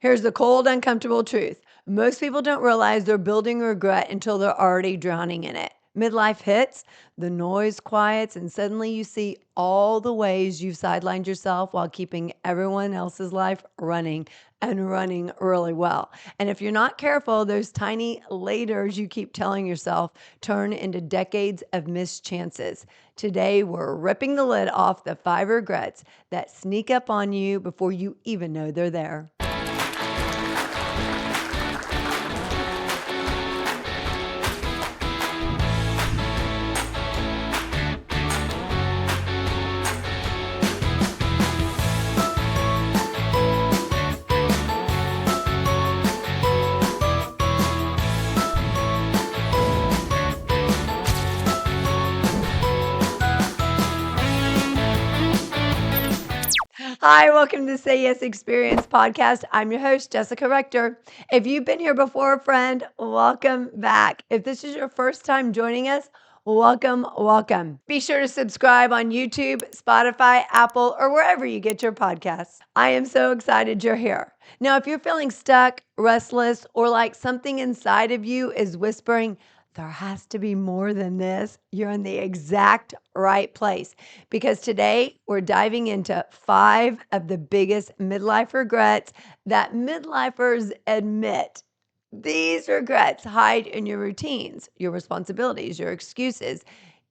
Here's the cold, uncomfortable truth. Most people don't realize they're building regret until they're already drowning in it. Midlife hits, the noise quiets, and suddenly you see all the ways you've sidelined yourself while keeping everyone else's life running and running really well. And if you're not careful, those tiny laters you keep telling yourself turn into decades of missed chances. Today, we're ripping the lid off the 5 regrets that sneak up on you before you even know they're there. Hi, welcome to the Say Yes Experience podcast. I'm your host, Jessica Rector. If you've been here before, friend, welcome back. If this is your first time joining us, welcome, welcome. Be sure to subscribe on YouTube, Spotify, Apple, or wherever you get your podcasts. I am so excited you're here. Now, if you're feeling stuck, restless, or like something inside of you is whispering, there has to be more than this, you're in the exact right place, because today we're diving into 5 of the biggest midlife regrets that midlifers admit. These regrets hide in your routines, your responsibilities, your excuses,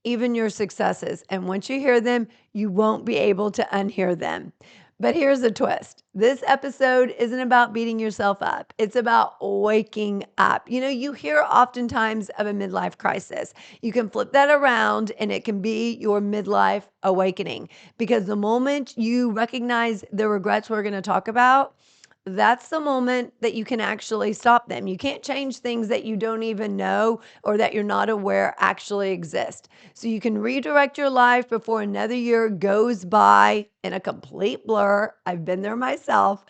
even your successes. And once you hear them, you won't be able to unhear them. But here's the twist. This episode isn't about beating yourself up. It's about waking up. You know, you hear oftentimes of a midlife crisis. You can flip that around and it can be your midlife awakening, because the moment you recognize the regrets we're going to talk about, that's the moment that you can actually stop them. You can't change things that you don't even know or that you're not aware actually exist. So you can redirect your life before another year goes by in a complete blur. I've been there myself,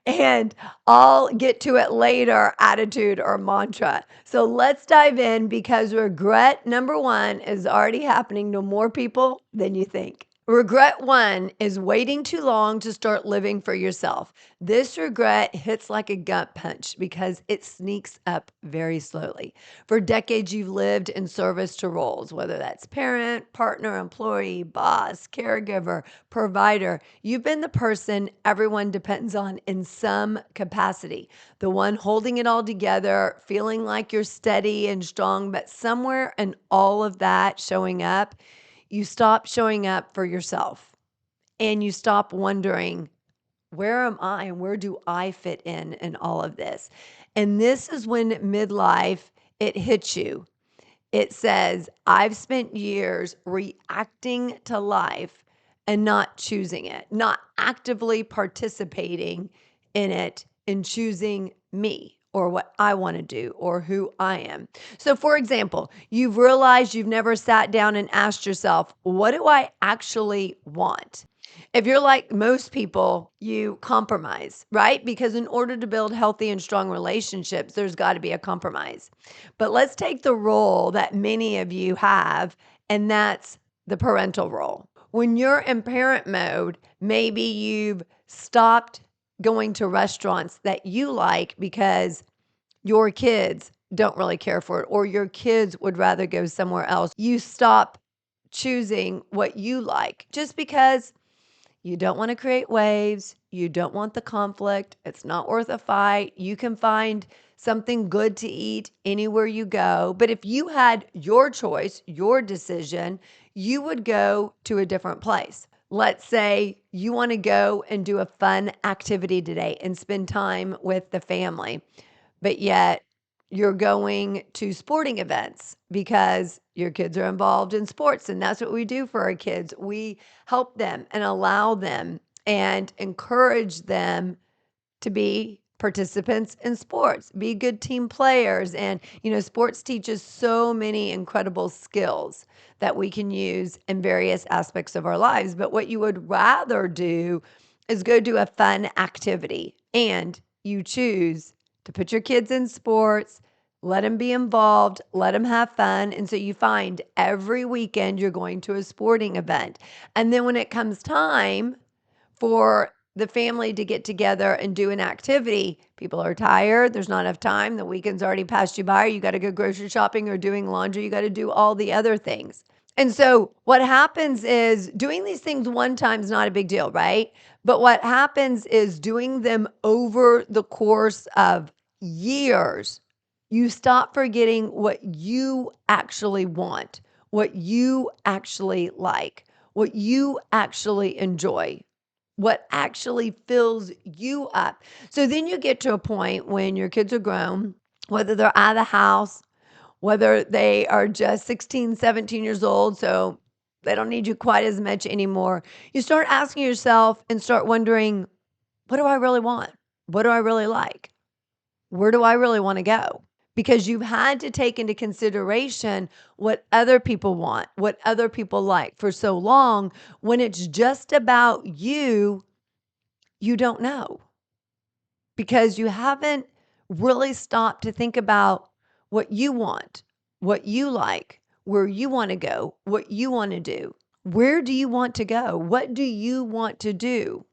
and I'll get to it later attitude or mantra. So let's dive in, because regret number 1 is already happening to more people than you think. Regret 1 is waiting too long to start living for yourself. This regret hits like a gut punch because it sneaks up very slowly. For decades, you've lived in service to roles, whether that's parent, partner, employee, boss, caregiver, provider. You've been the person everyone depends on in some capacity, the one holding it all together, feeling like you're steady and strong, but somewhere in all of that showing up, you stop showing up for yourself and you stop wondering, where am I and where do I fit in all of this? And this is when midlife, it hits you. It says, I've spent years reacting to life and not choosing it, not actively participating in it and choosing me or what I want to do or who I am. So, for example, you've realized you've never sat down and asked yourself, what do I actually want? If you're like most people, you compromise, right? Because in order to build healthy and strong relationships, there's got to be a compromise. But let's take the role that many of you have, and that's the parental role. When you're in parent mode, maybe you've stopped going to restaurants that you like because your kids don't really care for it, or your kids would rather go somewhere else. You stop choosing what you like just because you don't want to create waves. You don't want the conflict. It's not worth a fight. You can find something good to eat anywhere you go. But if you had your choice, your decision, you would go to a different place. Let's say you want to go and do a fun activity today and spend time with the family, but yet you're going to sporting events because your kids are involved in sports. And that's what we do for our kids. We help them and allow them and encourage them to be participants in sports, be good team players. And, you know, sports teaches so many incredible skills that we can use in various aspects of our lives. But what you would rather do is go do a fun activity, and you choose to put your kids in sports, let them be involved, let them have fun. And so you find every weekend you're going to a sporting event. And then when it comes time for the family to get together and do an activity, people are tired. There's not enough time. The weekend's already passed you by. You got to go grocery shopping or doing laundry. You got to do all the other things. And so what happens is doing these things one time is not a big deal, right? But what happens is doing them over the course of years, you stop forgetting what you actually want, what you actually like, what you actually enjoy, what actually fills you up. So then you get to a point when your kids are grown, whether they're out of the house, whether they are just 16, 17 years old, so they don't need you quite as much anymore. You start asking yourself and start wondering, what do I really want? What do I really like? Where do I really want to go? Because you've had to take into consideration what other people want, what other people like for so long. When it's just about you, you don't know because you haven't really stopped to think about what you want, what you like, where you want to go, what you want to do. Where do you want to go? What do you want to do?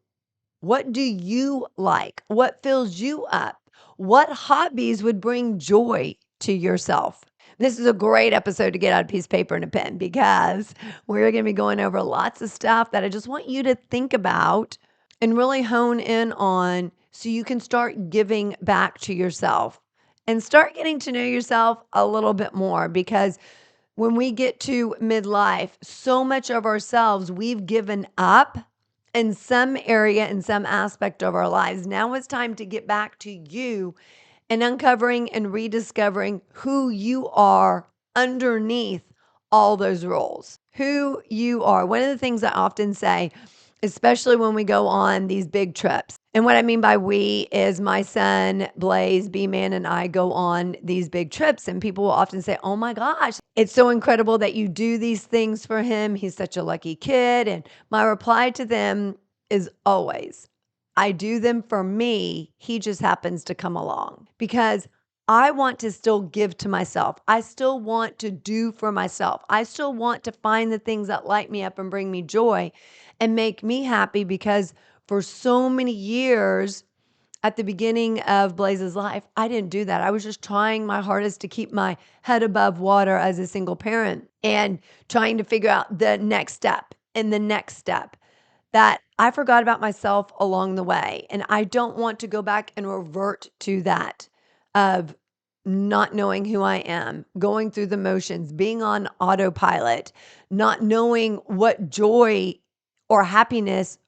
What do you like? What fills you up? What hobbies would bring joy to yourself? This is a great episode to get out a piece of paper and a pen because we're going to be going over lots of stuff that I just want you to think about and really hone in on so you can start giving back to yourself and start getting to know yourself a little bit more because when we get to midlife, so much of ourselves we've given up in some area, in some aspect of our lives. Now it's time to get back to you and uncovering and rediscovering who you are underneath all those roles, who you are. One of the things I often say, especially when we go on these big trips, and what I mean by we is my son, Blaze, B-Man, and I go on these big trips. And people will often say, oh my gosh, it's so incredible that you do these things for him. He's such a lucky kid. And my reply to them is always, I do them for me. He just happens to come along because I want to still give to myself. I still want to do for myself. I still want to find the things that light me up and bring me joy and make me happy because for so many years at the beginning of Blaze's life, I didn't do that. I was just trying my hardest to keep my head above water as a single parent and trying to figure out the next step and the next step that I forgot about myself along the way. And I don't want to go back and revert to that of not knowing who I am, going through the motions, being on autopilot, not knowing what joy or happiness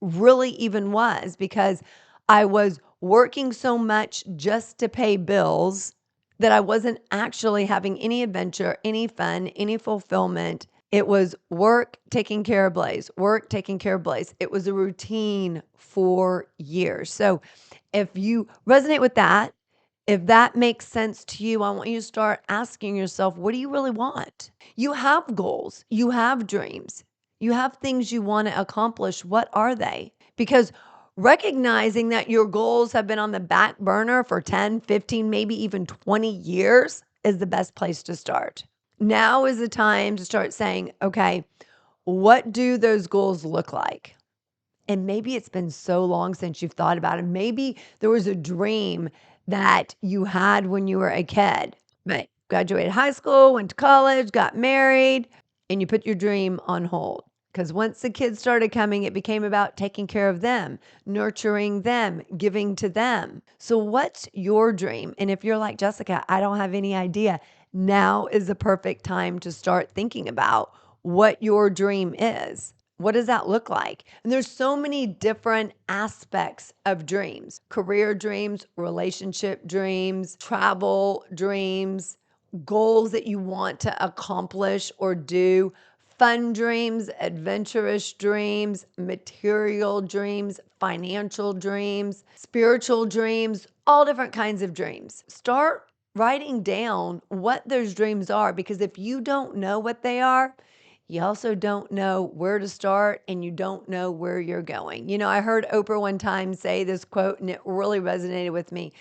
really even was because I was working so much just to pay bills that I wasn't actually having any adventure, any fun, any fulfillment. It was work, taking care of Blaze, work, taking care of Blaze. It was a routine for years. So if you resonate with that, if that makes sense to you, I want you to start asking yourself, what do you really want? You have goals, you have dreams, you have things you want to accomplish. What are they? Because recognizing that your goals have been on the back burner for 10, 15, maybe even 20 years is the best place to start. Now is the time to start saying, okay, what do those goals look like? And maybe it's been so long since you've thought about it. Maybe there was a dream that you had when you were a kid, but graduated high school, went to college, got married, and you put your dream on hold. Because once the kids started coming, it became about taking care of them, nurturing them, giving to them. So, what's your dream? And if you're like, Jessica, I don't have any idea, now is the perfect time to start thinking about what your dream is. What does that look like? And there's so many different aspects of dreams: career dreams, relationship dreams, travel dreams, goals that you want to accomplish or do, fun dreams, adventurous dreams, material dreams, financial dreams, spiritual dreams, all different kinds of dreams. Start writing down what those dreams are because if you don't know what they are, you also don't know where to start and you don't know where you're going. You know, I heard Oprah one time say this quote and it really resonated with me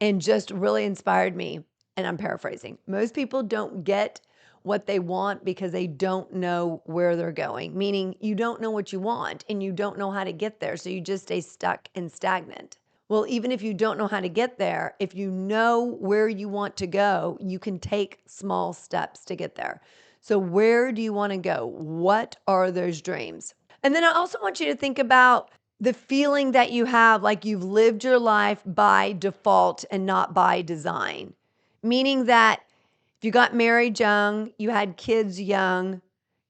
and just really inspired me. And I'm paraphrasing. Most people don't get what they want because they don't know where they're going, meaning you don't know what you want and you don't know how to get there. So you just stay stuck and stagnant. Well, even if you don't know how to get there, if you know where you want to go, you can take small steps to get there. So where do you want to go? What are those dreams? And then I also want you to think about the feeling that you have like you've lived your life by default and not by design. Meaning that if you got married young, you had kids young,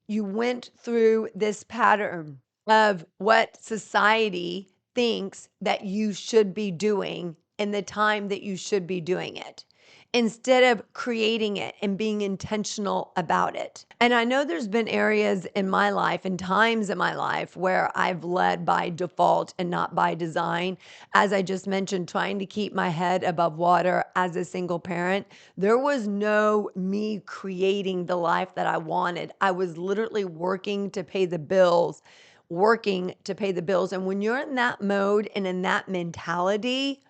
you went through this pattern of what society thinks that you should be doing in the time that you should be doing it, instead of creating it and being intentional about it. And I know there's been areas in my life and times in my life where I've led by default and not by design. As I just mentioned, trying to keep my head above water as a single parent, there was no me creating the life that I wanted. I was literally working to pay the bills, working to pay the bills. And when you're in that mode and in that mentality,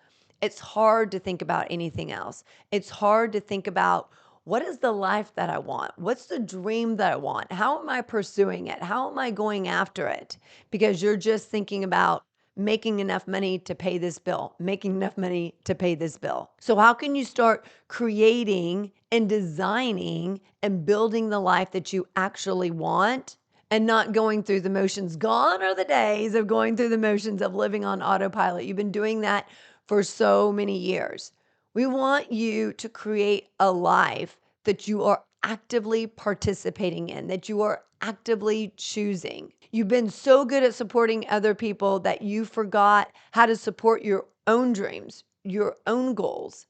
it's hard to think about anything else. It's hard to think about what is the life that I want? What's the dream that I want? How am I pursuing it? How am I going after it? Because you're just thinking about making enough money to pay this bill, making enough money to pay this bill. So, how can you start creating and designing and building the life that you actually want? And not going through the motions. Gone are the days of going through the motions of living on autopilot. You've been doing that for so many years. We want you to create a life that you are actively participating in, that you are actively choosing. You've been so good at supporting other people that you forgot how to support your own dreams, your own goals,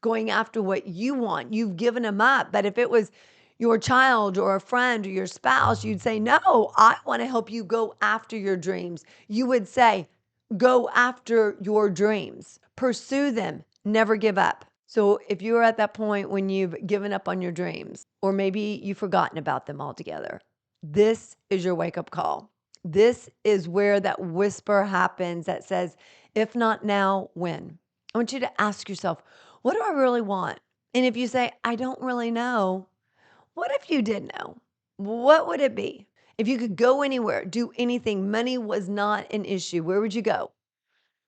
going after what you want. You've given them up. But if it was your child or a friend or your spouse, you'd say, no, I want to help you go after your dreams. You would say, go after your dreams, pursue them, never give up. So if you are at that point when you've given up on your dreams, or maybe you've forgotten about them altogether, this is your wake up call. This is where that whisper happens that says, if not now, when? I want you to ask yourself, what do I really want? And if you say, I don't really know, what if you did know? What would it be? If you could go anywhere, do anything, money was not an issue, where would you go?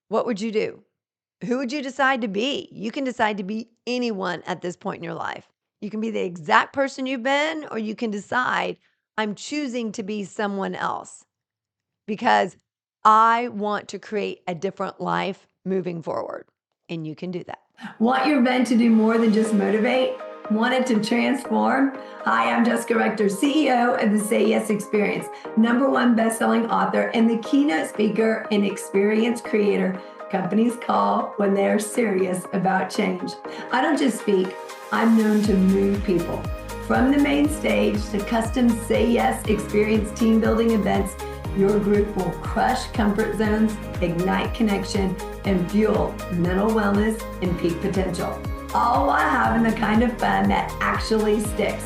What would you do? Who would you decide to be? You can decide to be anyone at this point in your life. You can be the exact person you've been, or you can decide, I'm choosing to be someone else because I want to create a different life moving forward. And you can do that. Want your event to do more than just motivate? Want it to transform? Hi, I'm Jessica Rector, CEO of the Say Yes Experience, #1 best-selling author, and the keynote speaker and experience creator companies call when they are serious about change. I don't just speak, I'm known to move people. From the main stage to custom Say Yes Experience team building events, your group will crush comfort zones, ignite connection, and fuel mental wellness and peak potential, all while having the kind of fun that actually sticks.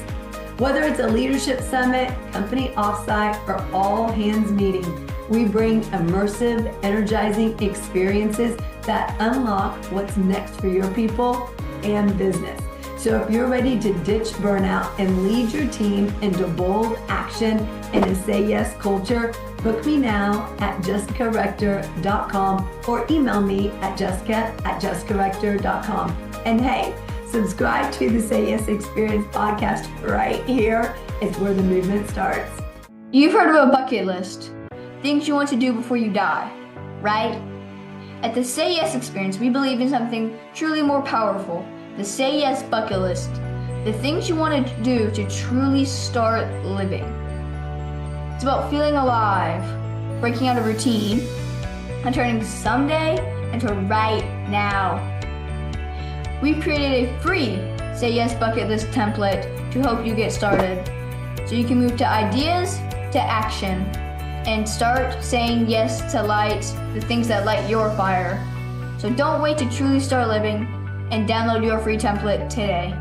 Whether it's a leadership summit, company offsite, or all hands meeting, we bring immersive, energizing experiences that unlock what's next for your people and business. So if you're ready to ditch burnout and lead your team into bold action and a Say Yes culture, book me now at jessicarector.com or email me at jessica@jessicarector.com. And hey, subscribe to the Say Yes Experience podcast right here. It's where the movement starts. You've heard of a bucket list, things you want to do before you die, right? At the Say Yes Experience, we believe in something truly more powerful, the Say Yes bucket list, the things you want to do to truly start living. It's about feeling alive, breaking out of routine, and turning someday into right now. We've created a free Say Yes bucket list template to help you get started, so you can move to ideas to action and start saying yes to light the things that light your fire. So don't wait to truly start living, and download your free template today.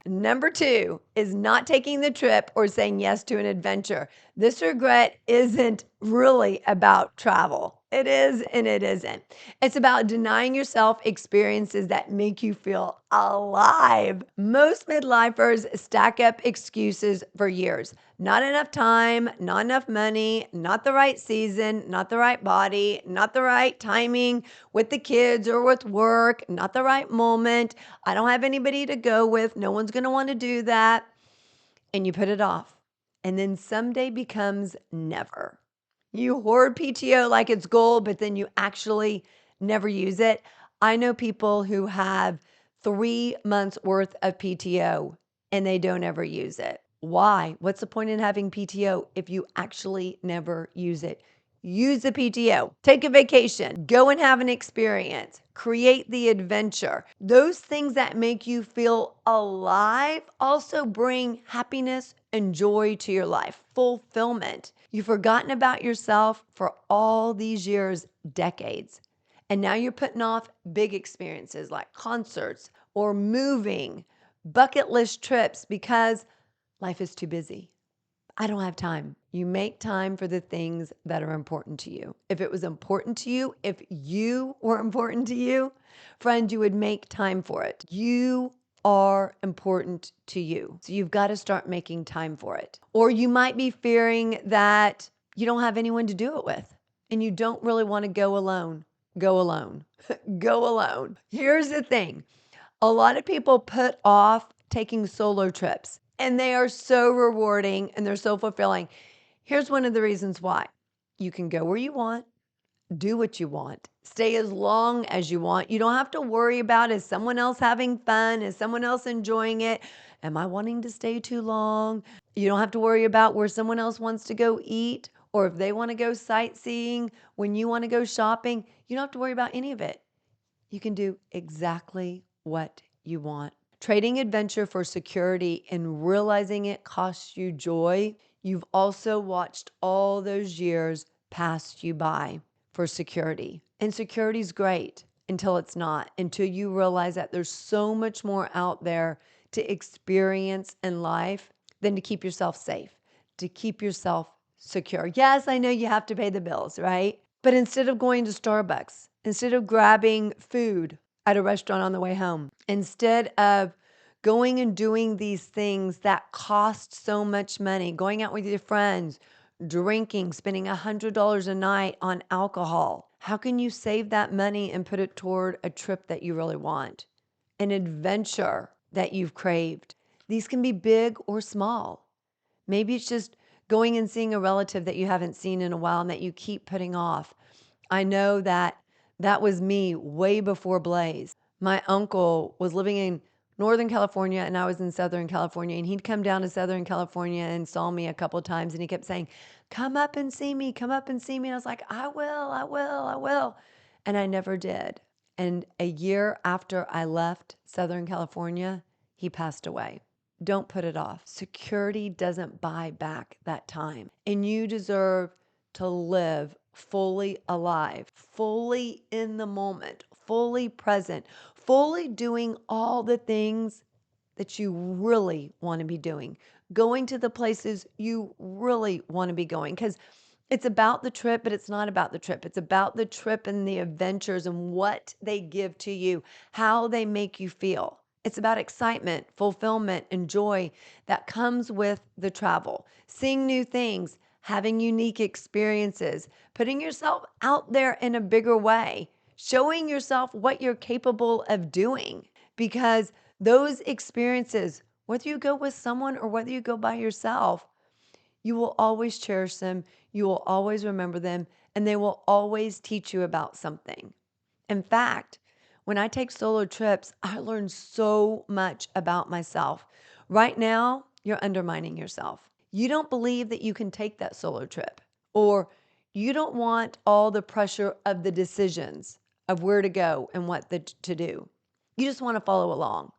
Number 2 is not taking the trip or saying yes to an adventure. This regret isn't really about travel. It is and it isn't. It's about denying yourself experiences that make you feel alive. Most midlifers stack up excuses for years. Not enough time, not enough money, not the right season, not the right body, not the right timing with the kids or with work, not the right moment. I don't have anybody to go with. No one's going to want to do that. And you put it off. And then someday becomes never. You hoard PTO like it's gold, but then you actually never use it. I know people who have 3 months worth of PTO and they don't ever use it. Why? What's the point in having PTO if you actually never use it? Use the PTO, take a vacation, go and have an experience, create the adventure. Those things that make you feel alive also bring happiness and joy to your life, fulfillment. You've forgotten about yourself for all these years, decades. And now you're putting off big experiences like concerts or moving, bucket list trips because life is too busy. I don't have time. You make time for the things that are important to you. If it was important to you, if you were important to you, friend, you would make time for it. You are important to you. So you've got to start making time for it. Or you might be fearing that you don't have anyone to do it with and you don't really want to go alone. Go alone. Go alone. Here's the thing. A lot of people put off taking solo trips and they are so rewarding and they're so fulfilling. Here's one of the reasons why. You can go where you want, do what you want, stay as long as you want. You don't have to worry about, is someone else having fun? Is someone else enjoying it? Am I wanting to stay too long? You don't have to worry about where someone else wants to go eat or if they want to go sightseeing, when you want to go shopping. You don't have to worry about any of it. You can do exactly what you want. Trading adventure for security and realizing it costs you joy. You've also watched all those years pass you by for security. And security is great until it's not, until you realize that there's so much more out there to experience in life than to keep yourself safe, to keep yourself secure. Yes, I know you have to pay the bills, right? But instead of going to Starbucks, instead of grabbing food at a restaurant on the way home, instead of going and doing these things that cost so much money, going out with your friends, drinking, spending $100 a night on alcohol, how can you save that money and put it toward a trip that you really want, an adventure that you've craved? These can be big or small. Maybe it's just going and seeing a relative that you haven't seen in a while and that you keep putting off. I know that that was me way before Blaze. My uncle was living in Northern California and I was in Southern California, and he'd come down to Southern California and saw me a couple of times and he kept saying, "Come up and see me, come up and see me." And I was like, "I will, I will, I will." And I never did. And a year after I left Southern California, he passed away. Don't put it off. Security doesn't buy back that time. And you deserve to live fully alive, fully in the moment, fully present, fully doing all the things that you really want to be doing, going to the places you really want to be going. Because it's about the trip, but it's not about the trip. It's about the trip and the adventures and what they give to you, how they make you feel. It's about excitement, fulfillment, and joy that comes with the travel, seeing new things, having unique experiences, putting yourself out there in a bigger way, showing yourself what you're capable of doing. Because those experiences, whether you go with someone or whether you go by yourself, you will always cherish them, you will always remember them, and they will always teach you about something. In fact, when I take solo trips, I learn so much about myself. Right now, you're undermining yourself. You don't believe that you can take that solo trip, or you don't want all the pressure of the decisions of where to go and what to do. You just want to follow along.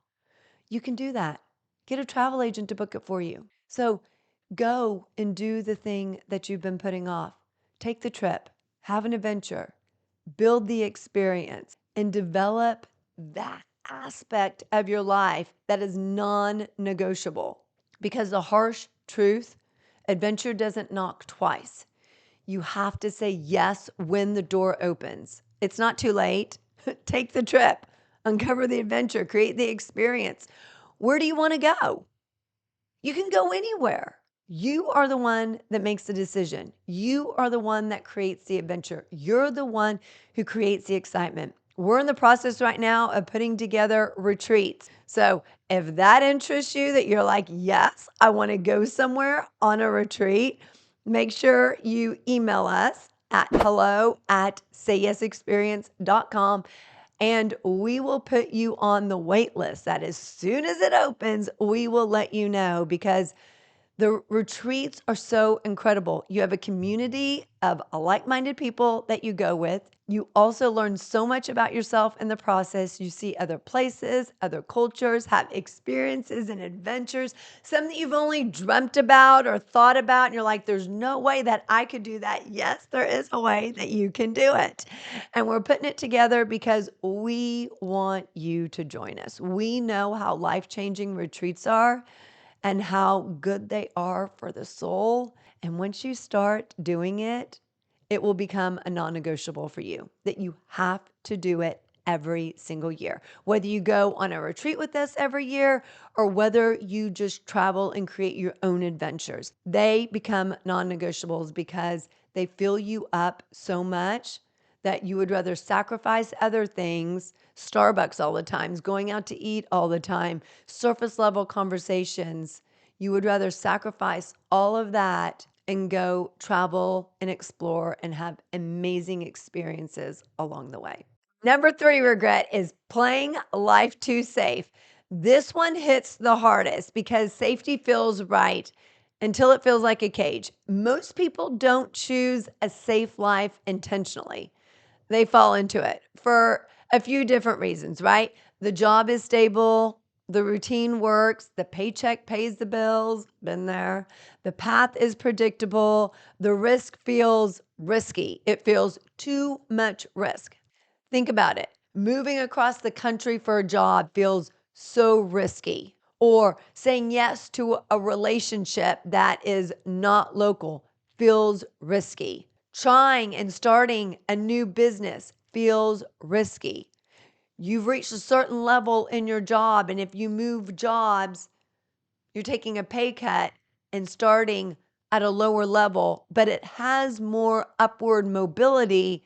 You can do that. Get a travel agent to book it for you. So go and do the thing that you've been putting off. Take the trip, have an adventure, build the experience, and develop that aspect of your life that is non-negotiable. Because the harsh truth, adventure doesn't knock twice. You have to say yes when the door opens. It's not too late. Take the trip, uncover the adventure, create the experience. Where do you want to go? You can go anywhere. You are the one that makes the decision. You are the one that creates the adventure. You're the one who creates the excitement. We're in the process right now of putting together retreats. So if that interests you, that you're like, yes, I want to go somewhere on a retreat, make sure you email us at hello@sayyesexperience.com and we will put you on the wait list. That as soon as it opens, we will let you know, because the retreats are so incredible. You have a community of like-minded people that you go with. You also learn so much about yourself in the process. You see other places, other cultures, have experiences and adventures, some that you've only dreamt about or thought about. And you're like, there's no way that I could do that. Yes, there is a way that you can do it. And we're putting it together because we want you to join us. We know how life-changing retreats are and how good they are for the soul. And once you start doing it, it will become a non-negotiable for you that you have to do it every single year. Whether you go on a retreat with us every year or whether you just travel and create your own adventures, they become non-negotiables because they fill you up so much that you would rather sacrifice other things, Starbucks all the time, going out to eat all the time, surface level conversations. You would rather sacrifice all of that and go travel and explore and have amazing experiences along the way. Number 3 regret is playing life too safe. This one hits the hardest because safety feels right until it feels like a cage. Most people don't choose a safe life intentionally. They fall into it for a few different reasons, right? The job is stable, the routine works, the paycheck pays the bills, been there. The path is predictable, the risk feels risky. It feels too much risk. Think about it. Moving across the country for a job feels so risky. Or saying yes to a relationship that is not local feels risky. Trying and starting a new business feels risky. You've reached a certain level in your job, and if you move jobs, you're taking a pay cut and starting at a lower level, but it has more upward mobility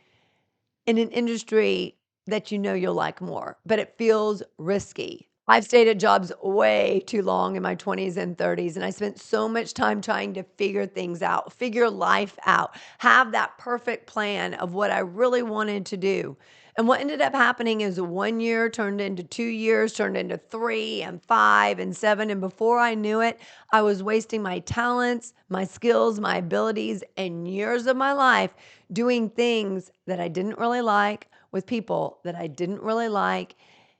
in an industry that you know you'll like more, but it feels risky. I've stayed at jobs way too long in my 20s and 30s, and I spent so much time trying to figure things out, figure life out, have that perfect plan of what I really wanted to do. And what ended up happening is 1 year turned into 2 years, turned into 3 and 5 and 7. And before I knew it, I was wasting my talents, my skills, my abilities, and years of my life doing things that I didn't really like with people that I didn't really like.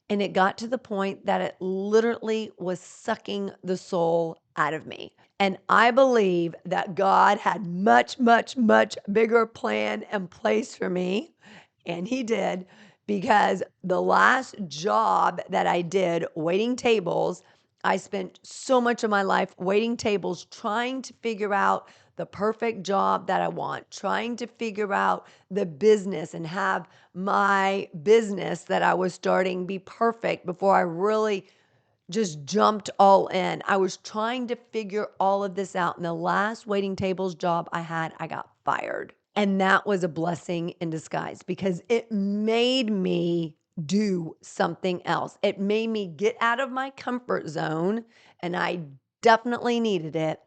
And it got to the point that it literally was sucking the soul out of me. And I believe that God had much, much, much bigger plan and place for me. And he did, because the last job that I did, waiting tables, I spent so much of my life waiting tables, trying to figure out the perfect job that I want, trying to figure out the business and have my business that I was starting be perfect before I really just jumped all in. I was trying to figure all of this out. And the last waiting tables job I had, I got fired. And that was a blessing in disguise because it made me do something else. It made me get out of my comfort zone, and I definitely needed it.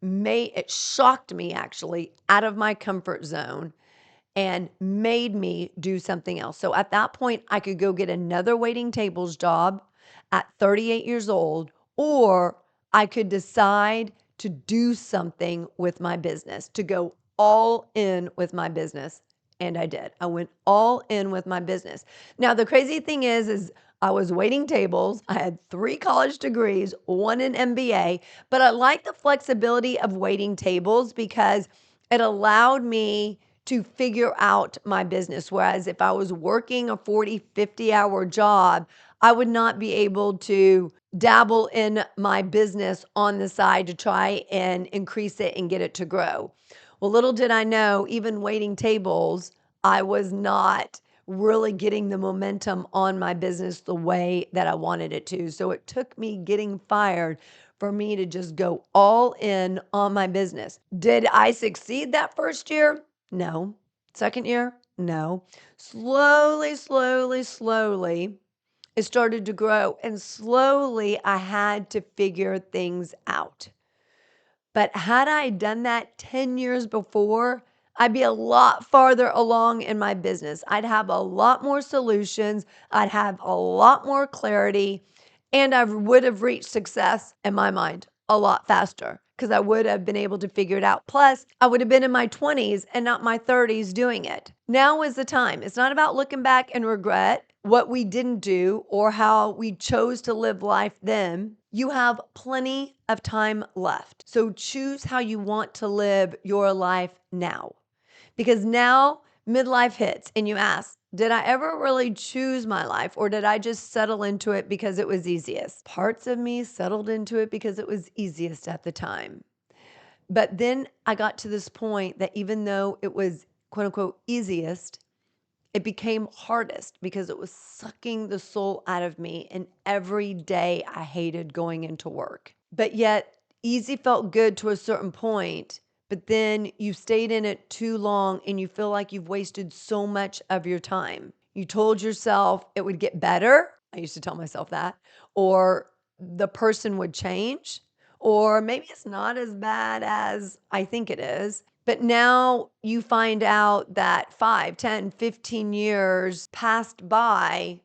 It shocked me actually out of my comfort zone and made me do something else. So at that point, I could go get another waiting tables job at 38 years old, or I could decide to do something with my business, to go all in with my business. And I did. I went all in with my business. Now, the crazy thing is I was waiting tables. I had 3 college degrees, 1 an MBA, but I like the flexibility of waiting tables because it allowed me to figure out my business. Whereas if I was working a 40, 50-hour job, I would not be able to dabble in my business on the side to try and increase it and get it to grow. Well, little did I know, even waiting tables, I was not really getting the momentum on my business the way that I wanted it to. So it took me getting fired for me to just go all in on my business. Did I succeed that first year? No. Second year? No. Slowly, slowly, slowly, it started to grow. And slowly, I had to figure things out. But had I done that 10 years before, I'd be a lot farther along in my business. I'd have a lot more solutions. I'd have a lot more clarity. And I would have reached success in my mind a lot faster because I would have been able to figure it out. Plus, I would have been in my 20s and not my 30s doing it. Now is the time. It's not about looking back and regret what we didn't do or how we chose to live life then. You have plenty of time left. So choose how you want to live your life now. Because now midlife hits and you ask, did I ever really choose my life or did I just settle into it because it was easiest? Parts of me settled into it because it was easiest at the time. But then I got to this point that even though it was quote unquote easiest, it became hardest because it was sucking the soul out of me. And every day I hated going into work. But yet, easy felt good to a certain point. But then you stayed in it too long and you feel like you've wasted so much of your time. You told yourself it would get better. I used to tell myself that. Or the person would change. Or maybe it's not as bad as I think it is. But now you find out that 5, 10, 15 years passed by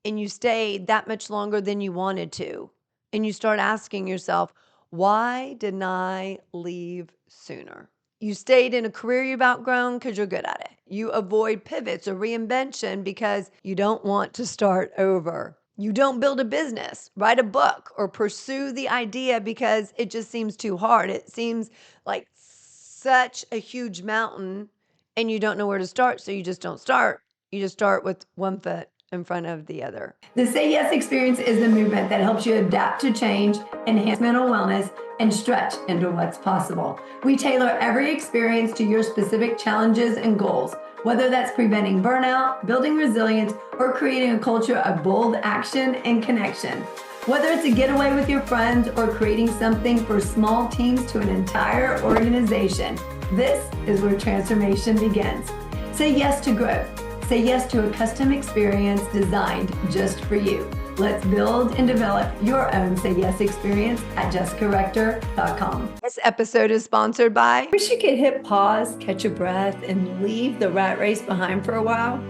and you stayed that much longer than you wanted to. And you start asking yourself, why didn't I leave sooner? You stayed in a career you've outgrown because you're good at it. You avoid pivots or reinvention because you don't want to start over. You don't build a business, write a book, or pursue the idea because it just seems too hard. It seems like such a huge mountain and you don't know where to start. So you just don't start. You just start with one foot in front of the other. The Say Yes experience is the movement that helps you adapt to change, enhance mental wellness, and stretch into what's possible. We tailor every experience to your specific challenges and goals, whether that's preventing burnout, building resilience, or creating a culture of bold action and connection. Whether it's a getaway with your friends or creating something for small teams to an entire organization, this is where transformation begins. Say yes to growth. Say yes to a custom experience designed just for you. Let's build and develop your own Say Yes experience at jessicarector.com. This episode is sponsored by. Wish you could hit pause, catch a breath, and leave the rat race behind for a while?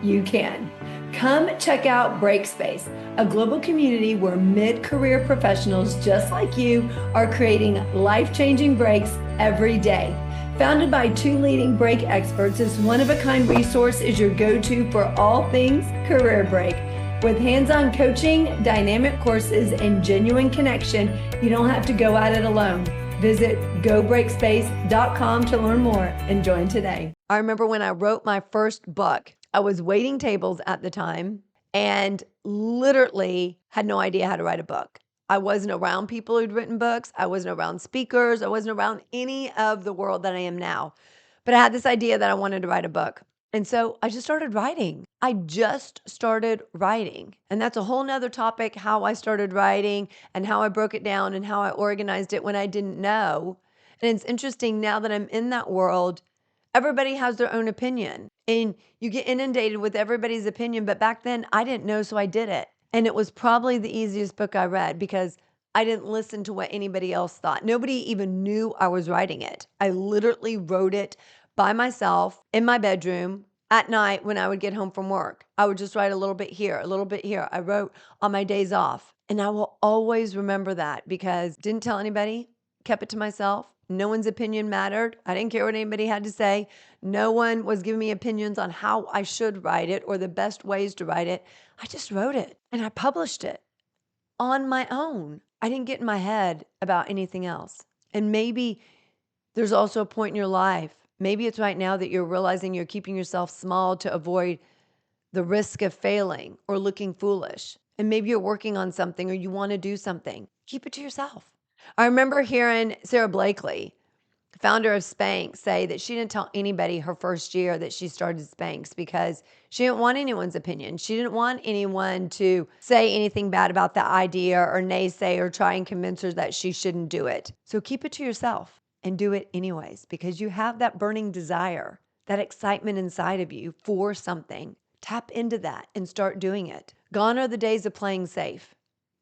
You can. Come check out Breakspace, a global community where mid-career professionals just like you are creating life-changing breaks every day. Founded by 2 leading break experts, this one-of-a-kind resource is your go-to for all things career break. With hands-on coaching, dynamic courses, and genuine connection, you don't have to go at it alone. Visit gobreakspace.com to learn more and join today. I remember when I wrote my first book, I was waiting tables at the time and literally had no idea how to write a book. I wasn't around people who'd written books. I wasn't around speakers. I wasn't around any of the world that I am now. But I had this idea that I wanted to write a book. And so I just started writing. I just started writing. And that's a whole nother topic, how I started writing and how I broke it down and how I organized it when I didn't know. And it's interesting now that I'm in that world, everybody has their own opinion and you get inundated with everybody's opinion. But back then I didn't know, so I did it. And it was probably the easiest book I read because I didn't listen to what anybody else thought. Nobody even knew I was writing it. I literally wrote it by myself in my bedroom at night when I would get home from work. I would just write a little bit here, a little bit here. I wrote on my days off. And I will always remember that because didn't tell anybody, kept it to myself. No one's opinion mattered. I didn't care what anybody had to say. No one was giving me opinions on how I should write it or the best ways to write it. I just wrote it and I published it on my own. I didn't get in my head about anything else. And maybe there's also a point in your life, maybe it's right now that you're realizing you're keeping yourself small to avoid the risk of failing or looking foolish. And maybe you're working on something or you want to do something. Keep it to yourself. I remember hearing Sarah Blakely founder of Spanx, say that she didn't tell anybody her first year that she started Spanx because she didn't want anyone's opinion. She didn't want anyone to say anything bad about the idea or naysay or try and convince her that she shouldn't do it. So keep it to yourself and do it anyways, because you have that burning desire, that excitement inside of you for something. Tap into that and start doing it. Gone are the days of playing safe.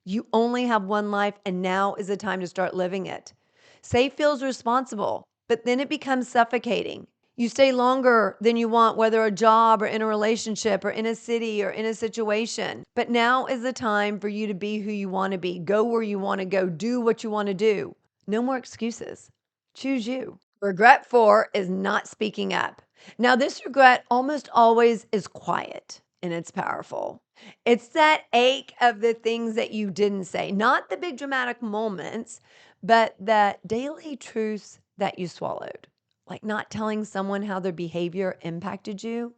You only have one life, and now is the time to start living it. Safe feels responsible, but then it becomes suffocating. You stay longer than you want, whether a job or in a relationship or in a city or in a situation. But now is the time for you to be who you want to be, go where you want to go, do what you want to do. No more excuses. Choose you. Regret 4 is not speaking up. Now, this regret almost always is quiet and it's powerful. It's that ache of the things that you didn't say, not the big dramatic moments, but that daily truths that you swallowed, like not telling someone how their behavior impacted you,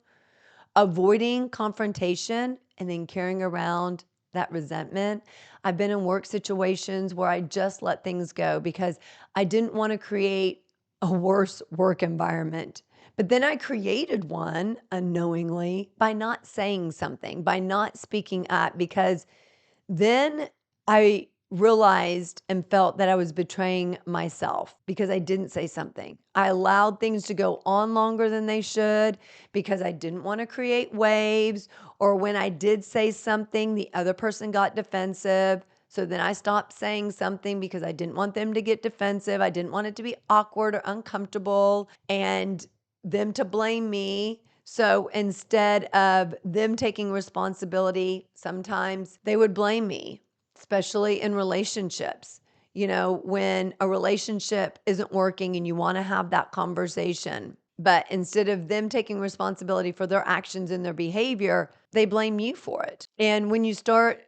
avoiding confrontation, and then carrying around that resentment. I've been in work situations where I just let things go because I didn't want to create a worse work environment. But then I created one unknowingly by not saying something, by not speaking up, because then I realized and felt that I was betraying myself because I didn't say something. I allowed things to go on longer than they should because I didn't want to create waves, or when I did say something, the other person got defensive. So then I stopped saying something because I didn't want them to get defensive. I didn't want it to be awkward or uncomfortable and them to blame me. So instead of them taking responsibility, sometimes they would blame me, especially in relationships. You know, when a relationship isn't working and you want to have that conversation, but instead of them taking responsibility for their actions and their behavior, they blame you for it. And when you start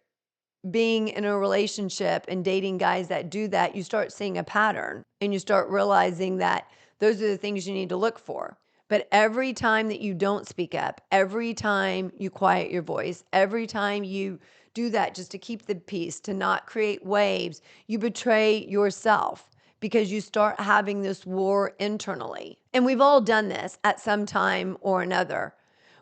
being in a relationship and dating guys that do that, you start seeing a pattern and you start realizing that those are the things you need to look for. But every time that you don't speak up, every time you quiet your voice, every time you do that just to keep the peace, to not create waves, you betray yourself because you start having this war internally. And we've all done this at some time or another.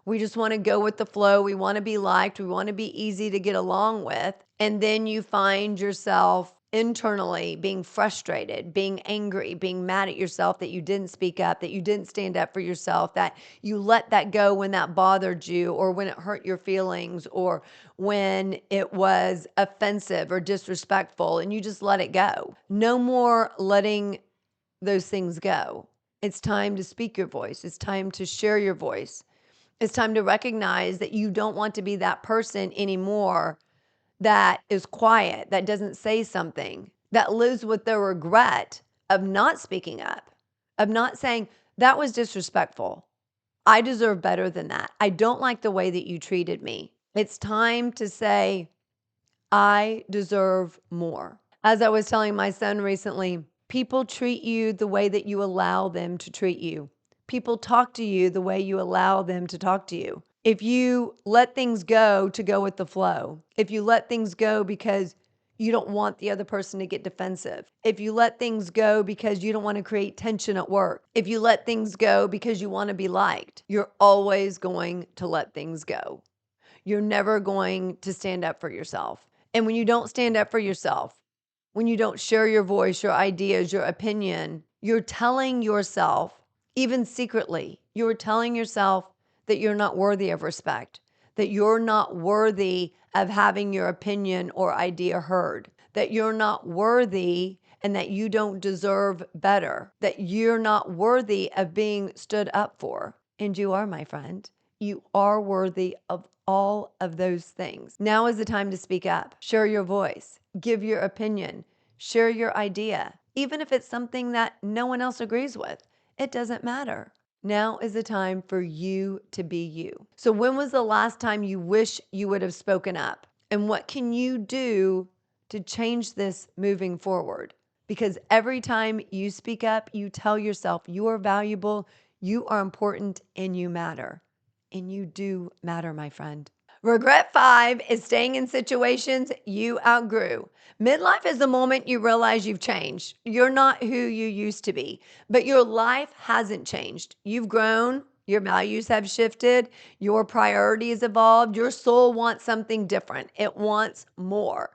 We just want to go with the flow. We want to be liked. We want to be easy to get along with. And then you find yourself internally being frustrated, being angry, being mad at yourself that you didn't speak up, that you didn't stand up for yourself, that you let that go when that bothered you or when it hurt your feelings or when it was offensive or disrespectful, and you just let it go. No more letting those things go. It's time to speak your voice. It's time to share your voice. It's time to recognize that you don't want to be that person anymore that is quiet, that doesn't say something, that lives with the regret of not speaking up, of not saying, that was disrespectful. I deserve better than that. I don't like the way that you treated me. It's time to say, I deserve more. As I was telling my son recently, people treat you the way that you allow them to treat you. People talk to you the way you allow them to talk to you. If you let things go to go with the flow, if you let things go because you don't want the other person to get defensive, if you let things go because you don't want to create tension at work, if you let things go because you want to be liked, you're always going to let things go. You're never going to stand up for yourself. And when you don't stand up for yourself, when you don't share your voice, your ideas, your opinion, you're telling yourself, even secretly, you're telling yourself that you're not worthy of respect, that you're not worthy of having your opinion or idea heard, that you're not worthy and that you don't deserve better, that you're not worthy of being stood up for. And you are, my friend. You are worthy of all of those things. Now is the time to speak up, share your voice, give your opinion, share your idea. Even if it's something that no one else agrees with, it doesn't matter. Now is the time for you to be you. So when was the last time you wish you would have spoken up? And what can you do to change this moving forward? Because every time you speak up, you tell yourself you are valuable, you are important, and you matter. And you do matter, my friend. Regret 5 is staying in situations you outgrew. Midlife is the moment you realize you've changed. You're not who you used to be, but your life hasn't changed. You've grown, your values have shifted, your priorities evolved, your soul wants something different. It wants more.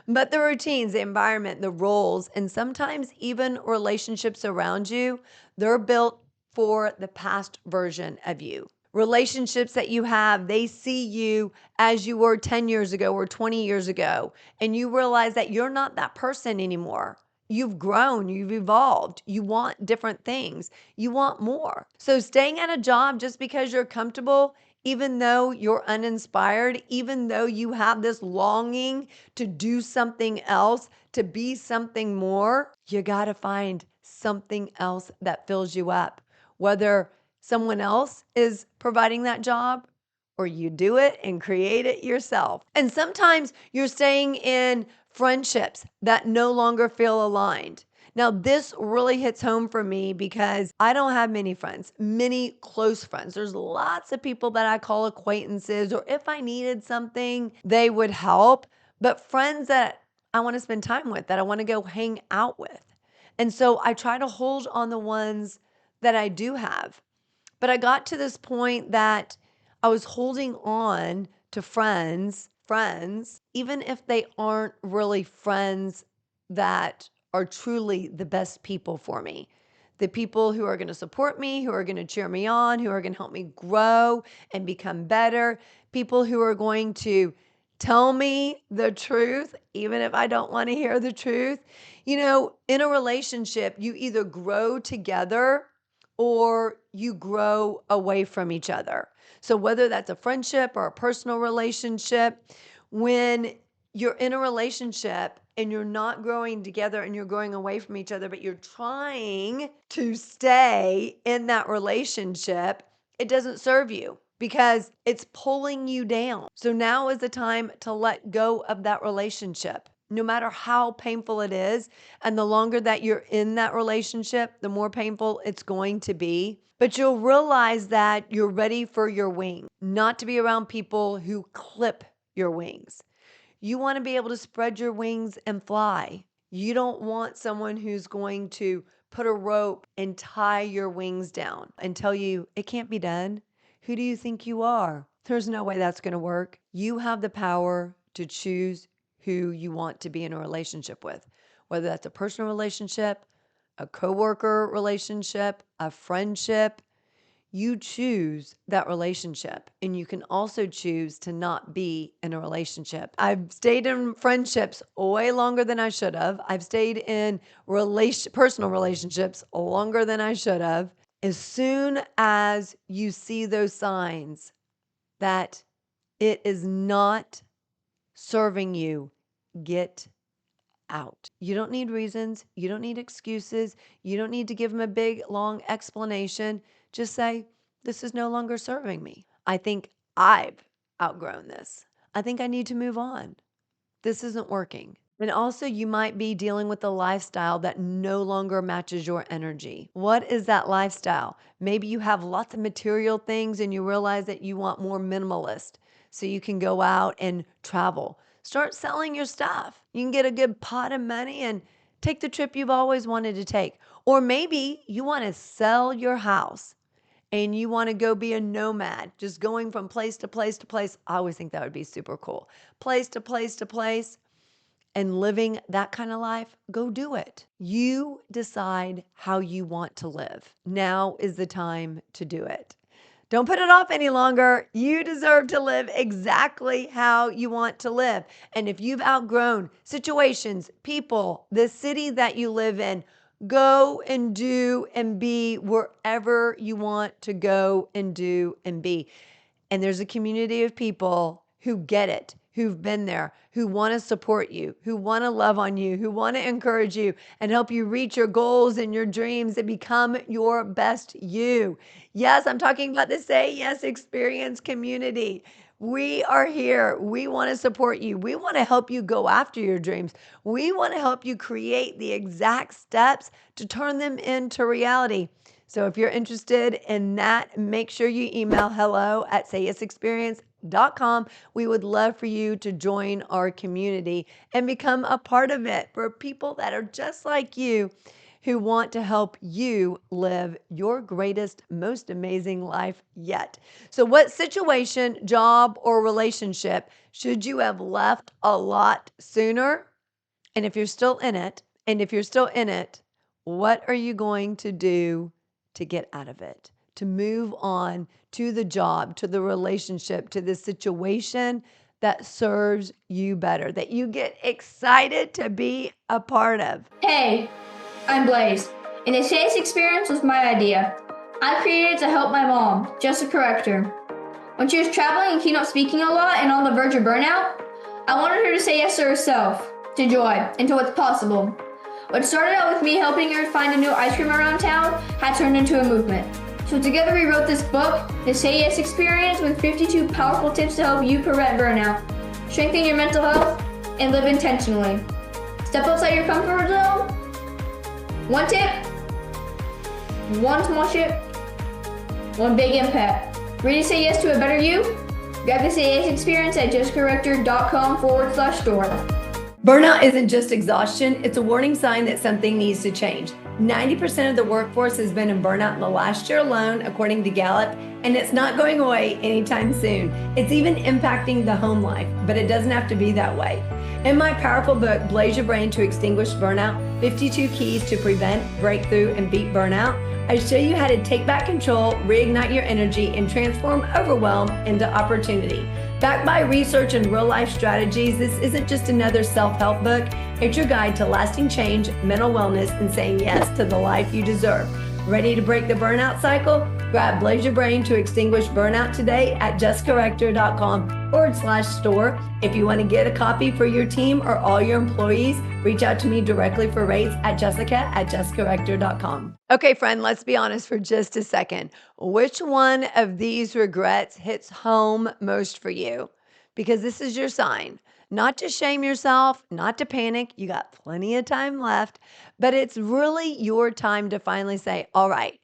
But the routines, the environment, the roles, and sometimes even relationships around you, they're built for the past version of you. Relationships that you have, they see you as you were 10 years ago or 20 years ago, and you realize that you're not that person anymore. You've grown, you've evolved, you want different things, you want more. So, staying at a job just because you're comfortable, even though you're uninspired, even though you have this longing to do something else, to be something more, you got to find something else that fills you up. Whether someone else is providing that job or you do it and create it yourself. And sometimes you're staying in friendships that no longer feel aligned. Now, this really hits home for me because I don't have many friends, many close friends. There's lots of people that I call acquaintances, or if I needed something, they would help. But friends that I want to spend time with, that I want to go hang out with. And so I try to hold on the ones that I do have. But I got to this point that I was holding on to friends, even if they aren't really friends that are truly the best people for me. The people who are going to support me, who are going to cheer me on, who are going to help me grow and become better, people who are going to tell me the truth, even if I don't want to hear the truth. You know, in a relationship, you either grow together or you grow away from each other. So, whether that's a friendship or a personal relationship, when you're in a relationship and you're not growing together and you're growing away from each other, but you're trying to stay in that relationship, it doesn't serve you because it's pulling you down. So now is the time to let go of that relationship, no matter how painful it is. And the longer that you're in that relationship, the more painful it's going to be. But you'll realize that you're ready for your wings, not to be around people who clip your wings. You want to be able to spread your wings and fly. You don't want someone who's going to put a rope and tie your wings down and tell you it can't be done. Who do you think you are? There's no way that's going to work. You have the power to choose who you want to be in a relationship with, whether that's a personal relationship, a coworker relationship, a friendship. You choose that relationship, and you can also choose to not be in a relationship. I've stayed in friendships way longer than I should have. I've stayed in personal relationships longer than I should have. As soon as you see those signs that it is not serving you, get out. You don't need reasons. You don't need excuses. You don't need to give them a big, long explanation. Just say, this is no longer serving me. I think I've outgrown this. I think I need to move on. This isn't working. And also, you might be dealing with a lifestyle that no longer matches your energy. What is that lifestyle? Maybe you have lots of material things and you realize that you want more minimalist so you can go out and travel. Start selling your stuff. You can get a good pot of money and take the trip you've always wanted to take. Or maybe you want to sell your house and you want to go be a nomad, just going from place to place to place. I always think that would be super cool. Place to place to place and living that kind of life, go do it. You decide how you want to live. Now is the time to do it. Don't put it off any longer. You deserve to live exactly how you want to live. And if you've outgrown situations, people, the city that you live in, go and do and be wherever you want to go and do and be. And there's a community of people who get it, who've been there, who want to support you, who want to love on you, who want to encourage you and help you reach your goals and your dreams and become your best you. Yes, I'm talking about the Say Yes Experience community. We are here. We want to support you. We want to help you go after your dreams. We want to help you create the exact steps to turn them into reality. So if you're interested in that, make sure you email hello@sayyesexperience.com jessicavictor.com. We would love for you to join our community and become a part of it for people that are just like you who want to help you live your greatest, most amazing life yet. So, what situation, job, or relationship should you have left a lot sooner? And if you're still in it, what are you going to do to get out of it? To move on to the job, to the relationship, to the situation that serves you better, that you get excited to be a part of. Hey, I'm Blaze, and the SAYS experience was my idea. I created it to help my mom, Jessica Rector. When she was traveling and keynote speaking a lot and on the verge of burnout, I wanted her to say yes to herself, to joy, and to what's possible. What started out with me helping her find a new ice cream around town had turned into a movement. So together we wrote this book, The Say Yes Experience, with 52 powerful tips to help you prevent burnout, strengthen your mental health, and live intentionally. Step outside your comfort zone. One tip, one small shift, one big impact. Ready to say yes to a better you? Grab the Say Yes Experience at jessicarector.com/store. Burnout isn't just exhaustion, it's a warning sign that something needs to change. 90% of the workforce has been in burnout in the last year alone, according to Gallup, and it's not going away anytime soon. It's even impacting the home life, but it doesn't have to be that way. In my powerful book, Blaze Your Brain to Extinguish Burnout, 52 Keys to Prevent, Breakthrough, and Beat Burnout, I show you how to take back control, reignite your energy, and transform overwhelm into opportunity. Backed by research and real-life strategies, this isn't just another self-help book. It's your guide to lasting change, mental wellness, and saying yes to the life you deserve. Ready to break the burnout cycle? Grab Blaze Your Brain to Extinguish Burnout today at jessicarector.com/store. If you want to get a copy for your team or all your employees, reach out to me directly for rates at jessica@jessicarector.com. Okay, friend, let's be honest for just a second. Which one of these regrets hits home most for you? Because this is your sign. Not to shame yourself, not to panic. You got plenty of time left, but it's really your time to finally say, all right,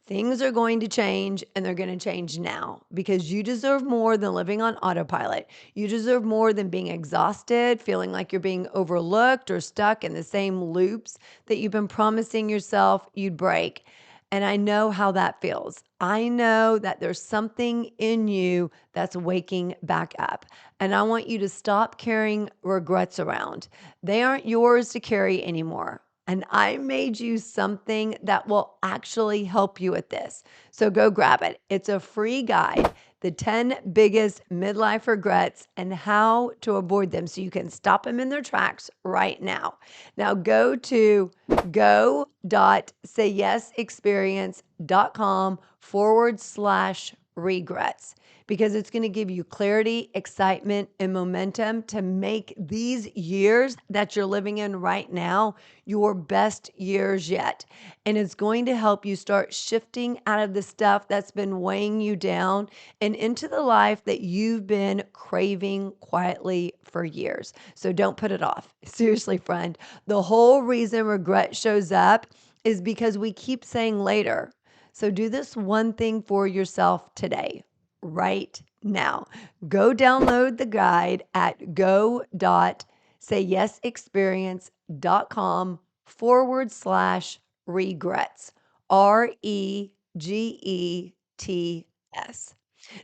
things are going to change and they're going to change now because you deserve more than living on autopilot. You deserve more than being exhausted, feeling like you're being overlooked or stuck in the same loops that you've been promising yourself you'd break. And I know how that feels. I know that there's something in you that's waking back up. And I want you to stop carrying regrets around. They aren't yours to carry anymore. And I made you something that will actually help you with this. So go grab it. It's a free guide, the 10 biggest midlife regrets and how to avoid them so you can stop them in their tracks right now. Now go to go.sayyesexperience.com/regrets because it's going to give you clarity, excitement, and momentum to make these years that you're living in right now your best years yet. And it's going to help you start shifting out of the stuff that's been weighing you down and into the life that you've been craving quietly for years. So don't put it off. Seriously, friend, the whole reason regret shows up is because we keep saying later. So do this one thing for yourself today, right now. Go download the guide at go.sayyesexperience.com/regrets. REGETS.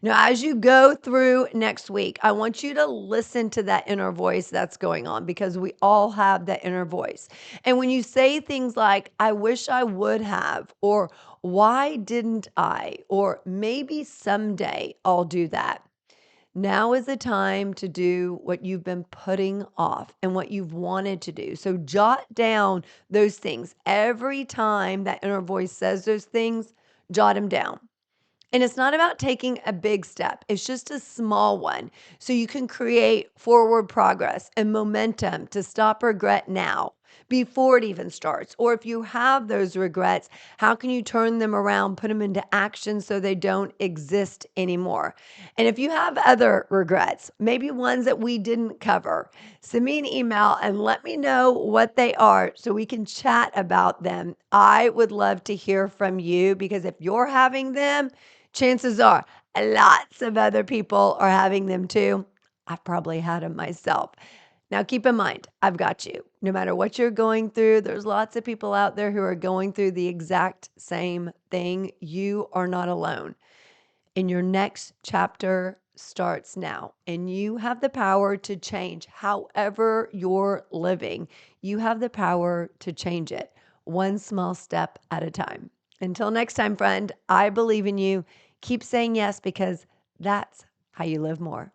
Now, as you go through next week, I want you to listen to that inner voice that's going on because we all have that inner voice. And when you say things like, I wish I would have, or why didn't I, or maybe someday I'll do that. Now is the time to do what you've been putting off and what you've wanted to do. So jot down those things. Every time that inner voice says those things, jot them down. And it's not about taking a big step. It's just a small one. So you can create forward progress and momentum to stop regret now before it even starts. Or if you have those regrets, how can you turn them around, put them into action so they don't exist anymore? And if you have other regrets, maybe ones that we didn't cover, send me an email and let me know what they are so we can chat about them. I would love to hear from you because if you're having them, chances are lots of other people are having them too. I've probably had them myself. Now, keep in mind, I've got you. No matter what you're going through, there's lots of people out there who are going through the exact same thing. You are not alone. And your next chapter starts now. And you have the power to change however you're living. You have the power to change it one small step at a time. Until next time, friend, I believe in you. Keep saying yes because that's how you live more.